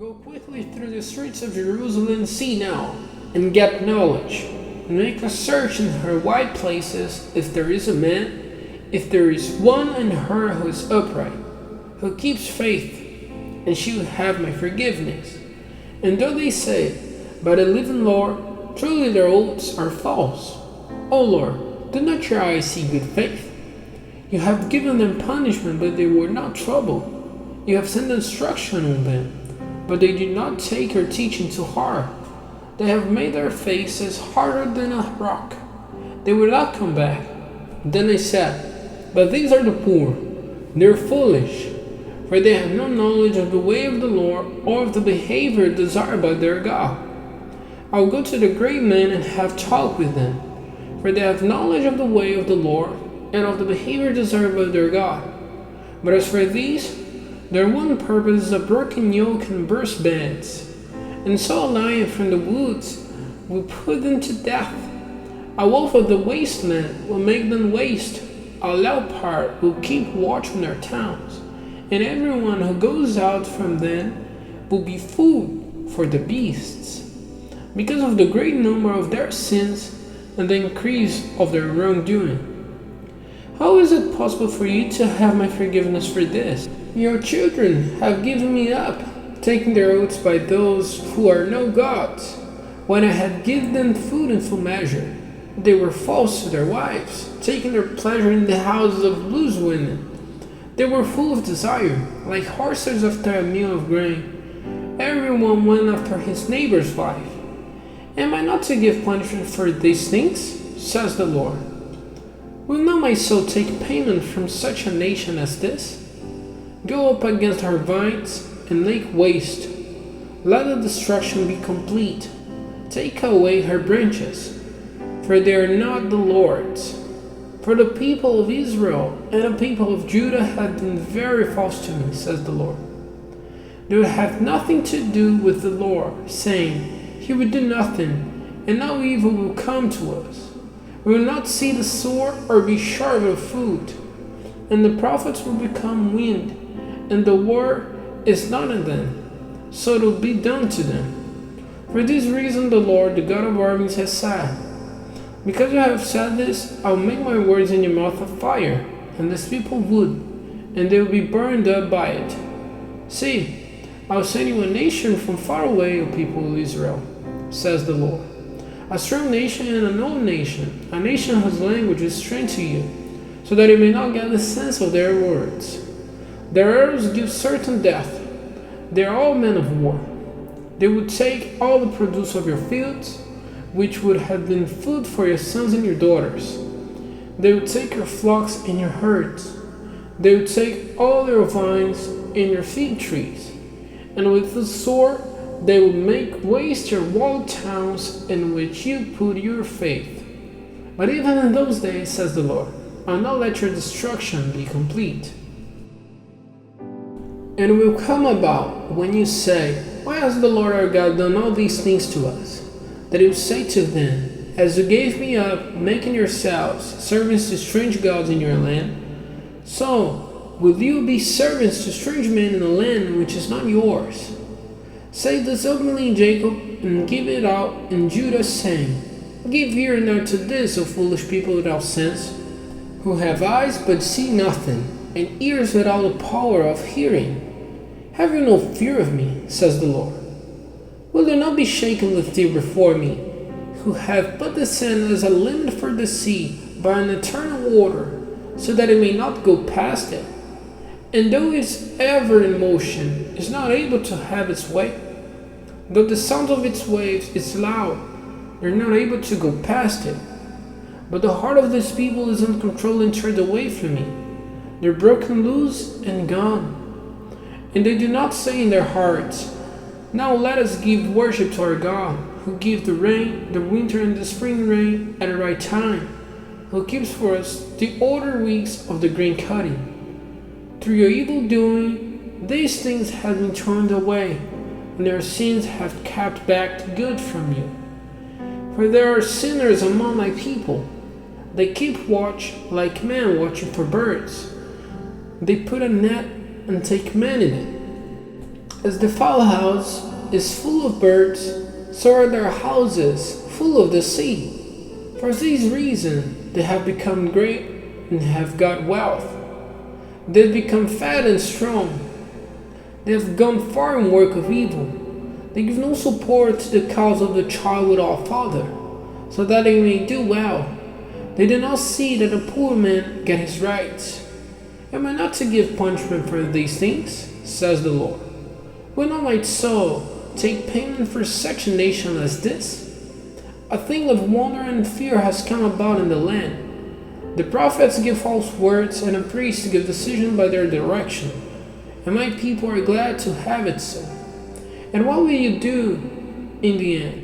Go quickly through the streets of Jerusalem, see now, and get knowledge. And make a search in her wide places, if there is a man, if there is one in her who is upright, who keeps faith, and she will have my forgiveness. And though they say, by the living Lord, truly their oaths are false. O Lord, do not your eyes see good faith? You have given them punishment, but they were not troubled. You have sent instruction on them, but they did not take your teaching to heart. They have made their faces harder than a rock. They will not come back. Then I said, but these are the poor. They are foolish, for they have no knowledge of the way of the Lord or of the behavior desired by their God. I will go to the great men and have talk with them, for they have knowledge of the way of the Lord and of the behavior desired by their God. But as for these, their one purpose is a broken yoke and burst bands. And so a lion from the woods will put them to death. A wolf of the wasteland will make them waste. A leopard will keep watch on their towns. And everyone who goes out from them will be food for the beasts, because of the great number of their sins and the increase of their wrongdoing. How is it possible for you to have my forgiveness for this? Your children have given me up, taking their oaths by those who are no gods. When I had given them food in full measure, they were false to their wives, taking their pleasure in the houses of loose women. They were full of desire, like horses after a meal of grain. Everyone went after his neighbor's wife. Am I not to give punishment for these things? Says the Lord. Will not my soul take payment from such a nation as this? Go up against her vines and lay waste. Let the destruction be complete. Take away her branches, for they are not the Lord's. For the people of Israel and the people of Judah have been very false to me, says the Lord. They would have nothing to do with the Lord, saying, He will do nothing, and no evil will come to us. We will not see the sword or be short of food, and the prophets will become wind, and the word is not in them, so it will be done to them. For this reason the Lord, the God of armies, has said, because you have said this, I will make my words in your mouth a fire, and this people wood, and they will be burned up by it. See, I will send you a nation from far away, O people of Israel, says the Lord. A strong nation and an old nation, a nation whose language is strange to you, so that you may not get the sense of their words. Their arrows give certain death. They are all men of war. They would take all the produce of your fields, which would have been food for your sons and your daughters. They would take your flocks and your herds. They would take all your vines and your fig trees. And with the sword they would make waste your walled towns in which you put your faith. But even in those days, says the Lord, I will not let your destruction be complete. And it will come about when you say, why has the Lord our God done all these things to us? That he will say to them, as you gave me up, making yourselves servants to strange gods in your land, so will you be servants to strange men in a land which is not yours. Say this openly in Jacob, and give it out in Judah, saying, give ear now to this, O foolish people without sense, who have eyes but see nothing, and ears without the power of hearing. Have you no fear of me, says the Lord? Will you not be shaken with fear before me, who have put the sand as a limit for the sea by an eternal order, so that it may not go past it? And though it is ever in motion, is not able to have its way. Though the sound of its waves is loud, they are not able to go past it. But the heart of this people is uncontrolled and turned away from me. They are broken loose and gone. And they do not say in their hearts, now let us give worship to our God, who gives the rain, the winter and the spring rain at the right time, who keeps for us the ordered weeks of the grain cutting. Through your evil doing, these things have been turned away, and their sins have kept back good from you. For there are sinners among my people. They keep watch like men watching for birds. They put a net and take men in it, As the fowl house is full of birds, so are their houses full of the sea. For this reason, they have become great and have got wealth. They have become fat and strong. They have gone far in work of evil. They give no support to the cause of the child without father, so that they may do well. They do not see that a poor man get his rights. Am I not to give punishment for these things? Says the Lord. Will not my soul take payment for such a nation as this? A thing of wonder and fear has come about in the land. The prophets give false words, and the priests give decision by their direction. And my people are glad to have it so. And what will you do in the end?